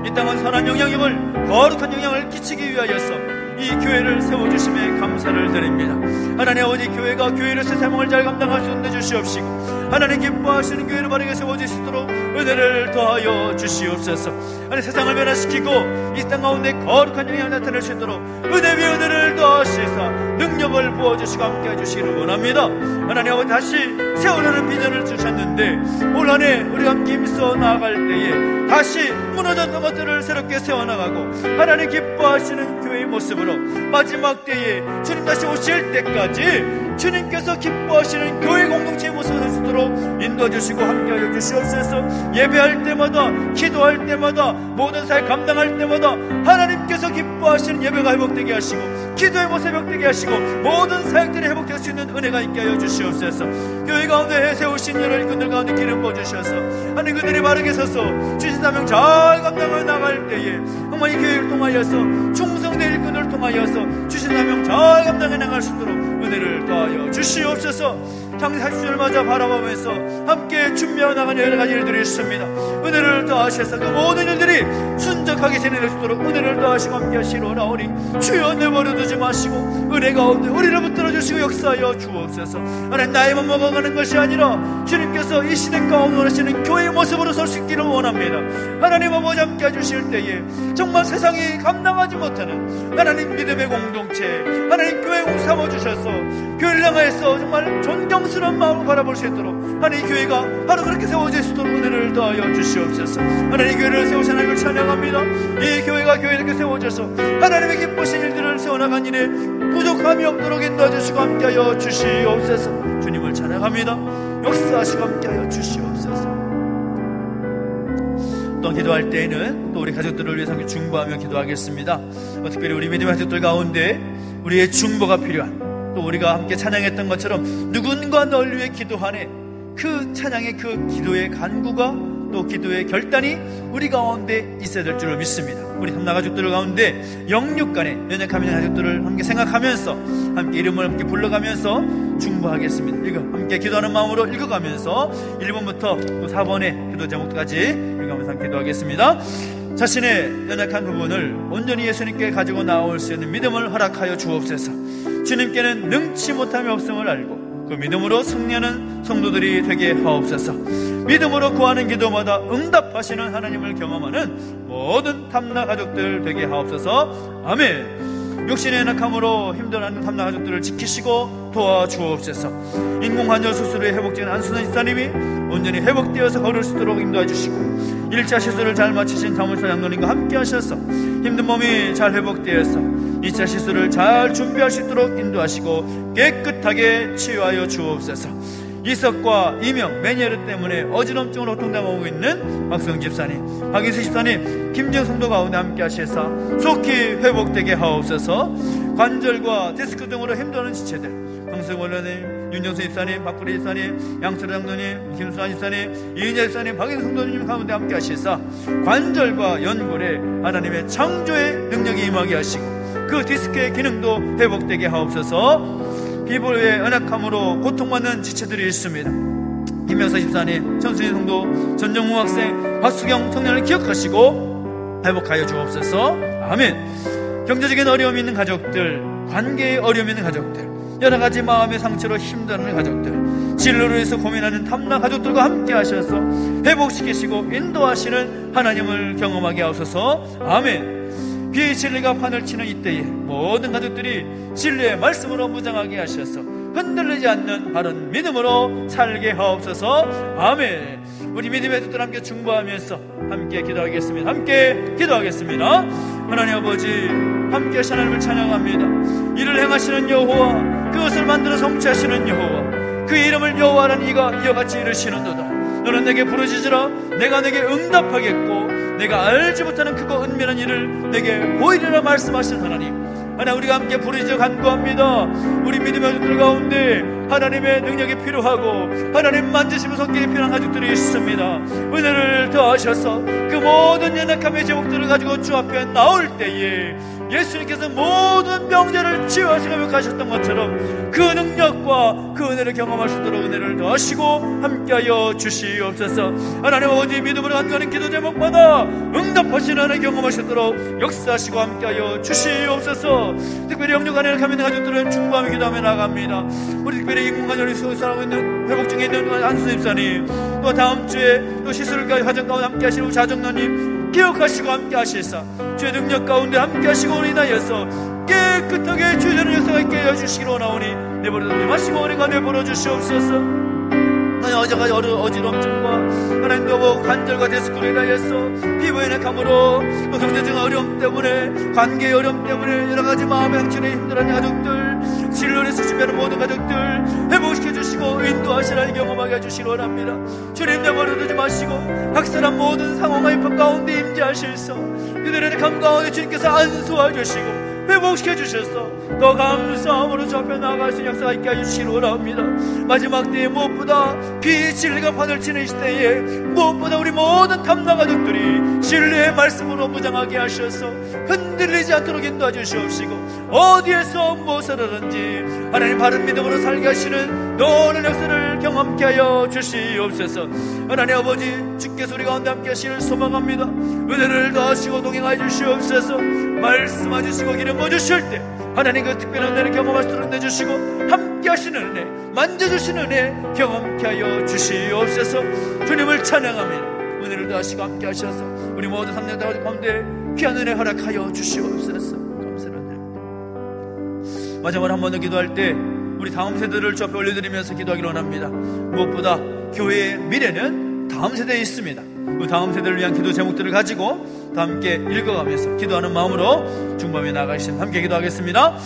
A: 이 땅은 선한 영향력을, 거룩한 영향을 끼치기 위하여서 이 교회를 세워주심에 감사를 드립니다. 하나님 아버지, 교회가 교회를 새 사명을 잘 감당할 수 있는 주시옵시고 하나님 기뻐하시는 교회를 바르게 세워주시도록 은혜를 더하여 주시옵소서. 하나님 세상을 변화시키고 이 땅 가운데 거룩한 영향을 나타낼 수 있도록 은혜 위에 은혜를 더하시사 능력을 부어주시고 함께 해주시기를 원합니다. 하나님 아버지, 다시 세우라는 비전을 주셨는데 올 한 해 우리가 함께 힘써 나아갈 때에 다시 무너졌던 것들을 새롭게 세워나가고 하나님 기뻐하시는 교회의 모습으로 마지막 때에 주님 다시 오실 때까지 주님께서 기뻐하시는 교회 공동체의 모습을 할 수 있도록 인도해주시고 함께하여 주시옵소서. 예배할 때마다, 기도할 때마다, 모든 사역 감당할 때마다 하나님께서 기뻐하시는 예배가 회복되게 하시고 기도의 모습 회복되게 하시고 모든 사역들이 회복될 수 있는 은혜가 있게 하여 주시옵소서. 교회 가운데 세우신 여러 일꾼들 가운데 기름 부어주셔서 하나님 그들이 바르게 서서 주신 사명 잘 감당하여 나갈 때에 정말 이 교회를 통하여서 충성된 일꾼을 통하여서 주신 사명 잘 감당해 나갈 수 있도록 은혜를 더하여 주시옵소서. 창세 40주년을 맞아 바라보면서 함께 준비하여 나가는 여러 가지 일들이 있습니다. 은혜를 더하셔서 그 모든 일들이 순적하게 진행될 수 있도록 은혜를 더하시고 함께 하시러 나오니 주여 내버려 두지 마시고 은혜 가운데 우리를 붙들어 주시고 역사하여 주옵소서. 하나님 나이만 먹어가는 것이 아니라 주님께서 이 시대 가운데 원하시는 교회의 모습으로 설 수 있기를 원합니다. 하나님 아버지 함께 해주실 때에 정말 세상이 감당하지 못하는 하나님 믿음의 공동체, 하나님 교회 삼아주셔서 교회를 향해서 정말 존경스러운 마음으로 바라볼 수 있도록 하나님 교회가 바로 그렇게 세워질 수 있도록 은혜를 더하여 주시옵소서. 하나님 교회를 세우신 하나님을 찬양합니다. 이 교회가 교회를 세워져서 하나님의 기쁘신 일들을 세워나간 일에 부족함이 없도록 인도해주시고 함께하여 주시옵소서. 주님을 찬양합니다. 역사하시고 함께하여 주시옵소서. 또 기도할 때에는 또 우리 가족들을 위해서 함께 중보하며 기도하겠습니다. 특별히 우리 믿음의 가족들 가운데 우리의 중보가 필요한, 또 우리가 함께 찬양했던 것처럼 누군가 널 위해 기도하네, 그 찬양의 그 기도의 간구가 또 기도의 결단이 우리 가운데 있어야 될 줄로 믿습니다. 우리 삼나 가족들 가운데 영육간에 연약한 가족들을 함께 생각하면서 함께 이름을 함께 불러가면서 중보하겠습니다. 함께 기도하는 마음으로 읽어가면서 1번부터 또 4번의 기도 제목까지 읽어가면서 함께 기도하겠습니다. 자신의 연약한 부분을 온전히 예수님께 가지고 나올 수 있는 믿음을 허락하여 주옵소서. 주님께는 능치 못함이 없음을 알고 그 믿음으로 승리하는 성도들이 되게 하옵소서. 믿음으로 구하는 기도마다 응답하시는 하나님을 경험하는 모든 탐나 가족들 되게 하옵소서. 아멘. 육신의 연약함으로 힘들어하는 탐나 가족들을 지키시고 도와주옵소서. 인공관절 수술의 회복된 안수선 집사님이 온전히 회복되어서 걸을 수 있도록 인도해 주시고, 1차 시술을 잘 마치신 장문사 장로님과 함께 하셔서 힘든 몸이 잘 회복되어서 2차 시술을 잘 준비할 수 있도록 인도하시고 깨끗하게 치유하여 주옵소서. 이석과 이명, 매니아르 때문에 어지럼증으로 고통당하고 있는 박성 집사님, 박인수 집사님, 김정 성도 가운데 함께 하셔서 속히 회복되게 하옵소서. 관절과 디스크 등으로 힘들어하는 지체들, 황승 원로님, 윤정수 집사님, 박구리 집사님, 양철 장로님, 김수환 집사님, 이인자 집사님, 박인수 성도님 가운데 함께 하셔서 관절과 연골에 하나님의 창조의 능력이 임하게 하시고 그 디스크의 기능도 회복되게 하옵소서. 피부의 연약함으로 고통받는 지체들이 있습니다. 김명사 집사님, 천순희 성도, 전정무 학생, 박수경 청년을 기억하시고 회복하여 주옵소서. 아멘. 경제적인 어려움이 있는 가족들, 관계에 어려움이 있는 가족들, 여러가지 마음의 상처로 힘들어하는 가족들, 진로로 해서 고민하는 탐나 가족들과 함께 하셔서 회복시키시고 인도하시는 하나님을 경험하게 하옵소서. 아멘. 비의 진리가 판을 치는 이때에 모든 가족들이 진리의 말씀으로 무장하게 하셔서 흔들리지 않는 바른 믿음으로 살게 하옵소서. 아멘. 우리 믿음의 뜻들 함께 중보하면서 함께 기도하겠습니다. 함께 기도하겠습니다. 하나님 아버지, 함께 하시는 하나님을 찬양합니다. 이를 행하시는 여호와, 그것을 만들어 성취하시는 여호와, 그 이름을 여호와라는 이가 이와같이 이르시는도다. 너는 내게 부르짖으라, 내가 내게 응답하겠고 내가 알지 못하는 크고 은밀한 일을 내게 보이리라 말씀하신 하나님, 우리가 함께 부르짖어 간구합니다. 우리 믿음의 가족들 가운데 하나님의 능력이 필요하고 하나님 만지시면 손길이 필요한 가족들이 있습니다. 은혜를 더하셔서 그 모든 연약함의 제목들을 가지고 주 앞에 나올 때에 예수님께서 모든 병자를 치유하시고 회복하셨던 것처럼 그 능력과 그 은혜를 경험할 수 있도록 은혜를 더하시고 함께하여 주시옵소서. 하나님 아버지, 믿음으로 간구하는 기도 제목마다 응답하시는 하나님 경험할 수 있도록 역사하시고 함께하여 주시옵소서. 특별히 영육간에 가면 가족들은 중보하며 기도하며 나갑니다. 우리 특별히 인공관절이 수술하고 있는 회복 중에 있는 안수 집사님, 또 다음 주에 또 시술까지 과정 가운데 함께 하시는 자정너님 기억하시고 함께 하시사 주의 능력 가운데 함께 하시고 인하여서 깨끗하게 주의 역사가 있게 해주시기로 원하오니 내버려두지 마시고 우리가 내버려 주시옵소서. 어제까지 어지럼증과 하나님 또 관절과 디스크로 인하여서 피부의 연약함으로 또 경제적인 어려움 때문에 관계의 어려움 때문에 여러가지 마음의 상처에 힘들어하는 가족들, 진로를 쓰시면 모든 가족들 회복시켜 주시고 인도하시라 경험하게 해주시기 원합니다. 주님 내버려두지 마시고 각설한 모든 상황과 입법 가운데 임재하실서 그들의 감 가운데 주님께서 안수해 주시고 회복시켜 주셔서 더 감사함으로 주 앞에 나아갈 수 있는 역사가 있게 해주시기 원합니다. 마지막 때에 무엇보다 비의 진리가 판을 치는 시대에 무엇보다 우리 모든 탐나 가족들이 진리의 말씀으로 무장하게 하셔서 흔들리지 않도록 인도해 주시옵시고 어디에서 무엇을 하든지 하나님 바른 믿음으로 살게 하시는 노는 역사를 경험케 하여 주시옵소서. 하나님 아버지, 주께서 우리 가운데 함께 하시길 소망합니다. 은혜를 더하시고 동행하여 주시옵소서. 말씀해 주시고 기름 부어주실 때 하나님 그 특별한 은혜를 경험하시도록 내주시고 함께 하시는 은혜, 만져주시는 은혜 경험케 하여 주시옵소서. 주님을 찬양합니다. 은혜를 더하시고 함께 하셔서 우리 모든 삼년 가운데 귀한 은혜 허락하여 주시옵소서. 감사합니다. 마지막으로 한 번 더 기도할 때 우리 다음 세대를 주 앞에 올려드리면서 기도하기로 원합니다. 무엇보다 교회의 미래는 다음 세대에 있습니다. 그 다음 세대를 위한 기도 제목들을 가지고 다 함께 읽어가면서 기도하는 마음으로 중범에 나가시면 함께 기도하겠습니다.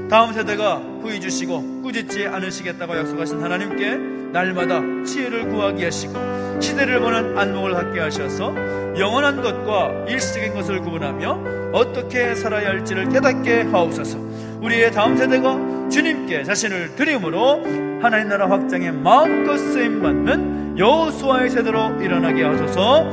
A: 다음 세대가 후회 주시고 꾸짖지 않으시겠다고 약속하신 하나님께 날마다 지혜를 구하게 하시고 시대를 보는 안목을 갖게 하셔서 영원한 것과 일시적인 것을 구분하며 어떻게 살아야 할지를 깨닫게 하옵소서. 우리의 다음 세대가 주님께 자신을 드림으로 하나님 나라 확장에 마음껏 쓰임받는 여호수아의 세대로 일어나게 하소서.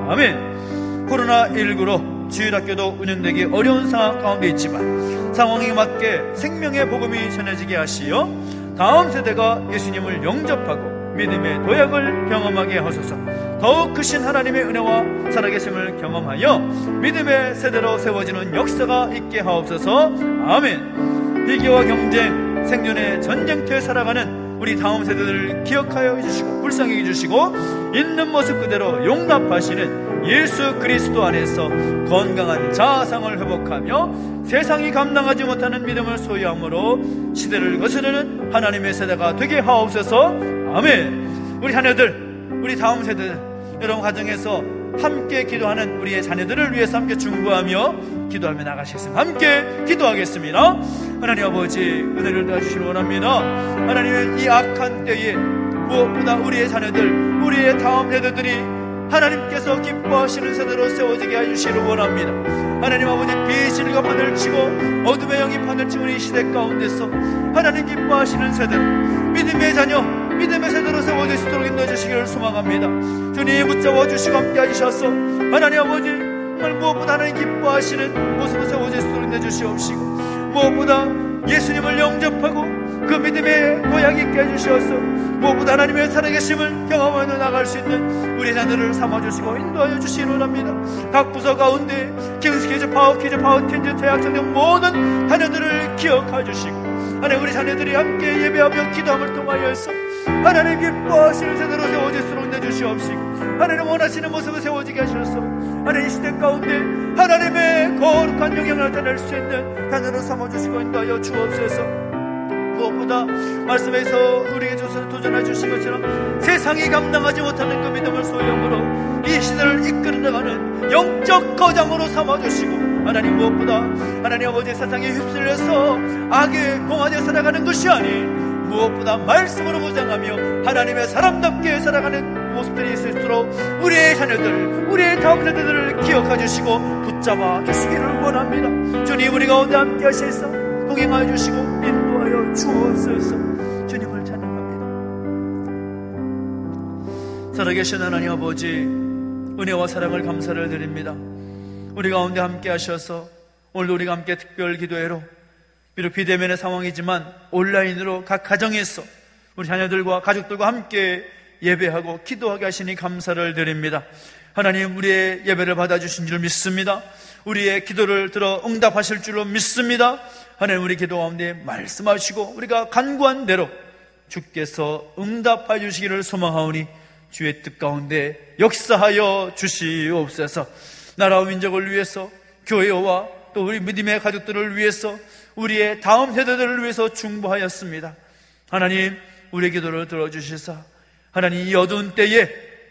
A: 아멘. 코로나19로 주일학교도 운영되기 어려운 상황 가운데 있지만 상황에 맞게 생명의 복음이 전해지게 하시어 다음 세대가 예수님을 영접하고 믿음의 도약을 경험하게 하소서. 더욱 크신 하나님의 은혜와 살아계심을 경험하여 믿음의 세대로 세워지는 역사가 있게 하옵소서. 아멘. 비교와 경쟁, 생존의 전쟁터에 살아가는 우리 다음 세대들을 기억하여 해주시고 불쌍히 해주시고 있는 모습 그대로 용납하시는 예수 그리스도 안에서 건강한 자아상을 회복하며 세상이 감당하지 못하는 믿음을 소유함으로 시대를 거스르는 하나님의 세대가 되게 하옵소서. 아멘. 우리 자녀들, 우리 다음 세대들, 여러분 가정에서 함께 기도하는 우리의 자녀들을 위해서 함께 중보하며 기도하며 나가시겠습니다. 함께 기도하겠습니다. 하나님 아버지, 은혜를 도와주시기 원합니다. 하나님의 이 악한 때에 무엇보다 우리의 자녀들, 우리의 다음 세대들이 하나님께서 기뻐하시는 세대로 세워지게 해주시기를 원합니다. 하나님 아버지, 비실과 판을 치고 어둠의 영이 판을 치는 이 시대 가운데서 하나님 기뻐하시는 세대, 믿음의 자녀, 믿음의 세대로 세워질 수 있도록 인도해 주시기를 소망합니다. 주님 붙잡아 주시고 함께 해주셔서 하나님 아버지, 정말 무엇보다 하나님 기뻐하시는 모습을 세워질 수 있도록 인도해 주시옵시고, 무엇보다 예수님을 영접하고 그 믿음의 도약이 있게 해주셔서 무엇보다 하나님의 살아계심을 경험하며 나갈 수 있는 우리 자녀를 삼아주시고 인도하여 주시기를 원합니다. 각 부서 가운데 킹스키즈, 파워키즈, 파워틴즈, 대학생 등 모든 자녀들을 기억해 주시고, 하나님 우리 자녀들이 함께 예배하며 기도함을 통하여서 하나님 기뻐하시는 세대로 세워질수록 내주시옵시고, 하나님 원하시는 모습을 세워지게 하셔서 하나님 이 시대 가운데 하나님의 거룩한 영향을 나타낼 수 있는 자녀를 삼아주시고 인도하여 주옵소서. 무엇보다 말씀에서 우리에게 주셔서 도전해 주신 것처럼 세상이 감당하지 못하는 그 믿음을 소유함으로 이 시대를 이끌어나가는 영적 거장으로 삼아주시고, 하나님 무엇보다 하나님 아버지, 세상에 휩쓸려서 악에 공화되어 살아가는 것이 아닌 무엇보다 말씀으로 무장하며 하나님의 사람답게 살아가는 모습들이 있을 수 있도록 우리의 자녀들, 우리의 다음 세대들을 기억해 주시고 붙잡아 주시기를 원합니다. 주님 우리 가운데 함께 하셔서 동행하여 주시고 인도하여 주옵소서. 주님을 찬양합니다. 살아계신 하나님 아버지, 은혜와 사랑을 감사를 드립니다. 우리 가운데 함께 하셔서 오늘도 우리가 함께 특별 기도회로, 비록 비대면의 상황이지만 온라인으로 각 가정에서 우리 자녀들과 가족들과 함께 예배하고 기도하게 하시니 감사를 드립니다. 하나님, 우리의 예배를 받아주신 줄 믿습니다. 우리의 기도를 들어 응답하실 줄로 믿습니다. 하나님, 우리 기도 가운데 말씀하시고 우리가 간구한 대로 주께서 응답하여 주시기를 소망하오니 주의 뜻 가운데 역사하여 주시옵소서. 나라와 민족을 위해서, 교회와 또 우리 믿음의 가족들을 위해서, 우리의 다음 세대들을 위해서 중보하였습니다. 하나님, 우리의 기도를 들어주시사 하나님 이 어두운 때에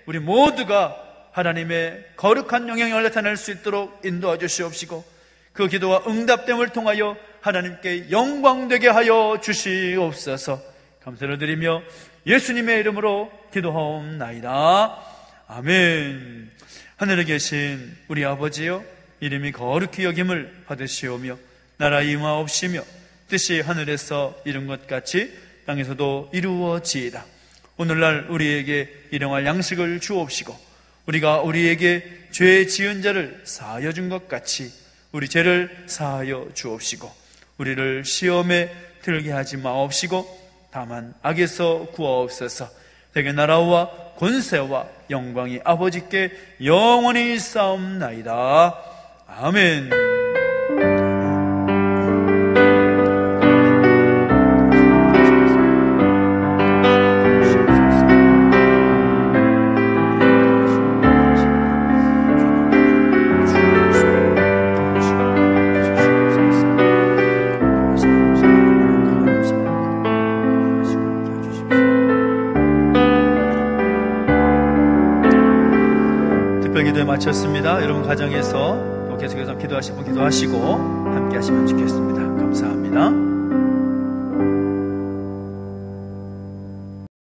A: 우리 모두가 하나님의 거룩한 영향을 나타낼 수 있도록 인도해 주시옵시고, 그 기도와 응답됨을 통하여 하나님께 영광되게 하여 주시옵소서. 감사를 드리며 예수님의 이름으로 기도하옵나이다. 아멘. 하늘에 계신 우리 아버지여, 이름이 거룩히 여김을 받으시오며 나라 임하옵시며 뜻이 하늘에서 이룬 것 같이 땅에서도 이루어지이다. 오늘날 우리에게 일용할 양식을 주옵시고, 우리가 우리에게 죄 지은 자를 사하여 준 것 같이 우리 죄를 사하여 주옵시고, 우리를 시험에 들게 하지 마옵시고 다만 악에서 구하옵소서. 대개 나라와 권세와 영광이 아버지께 영원히 있사옵나이다. 아멘. 기도에 마쳤습니다. 여러분 가정에서 또 계속해서 기도하시고 함께 하시면 좋겠습니다. 감사합니다.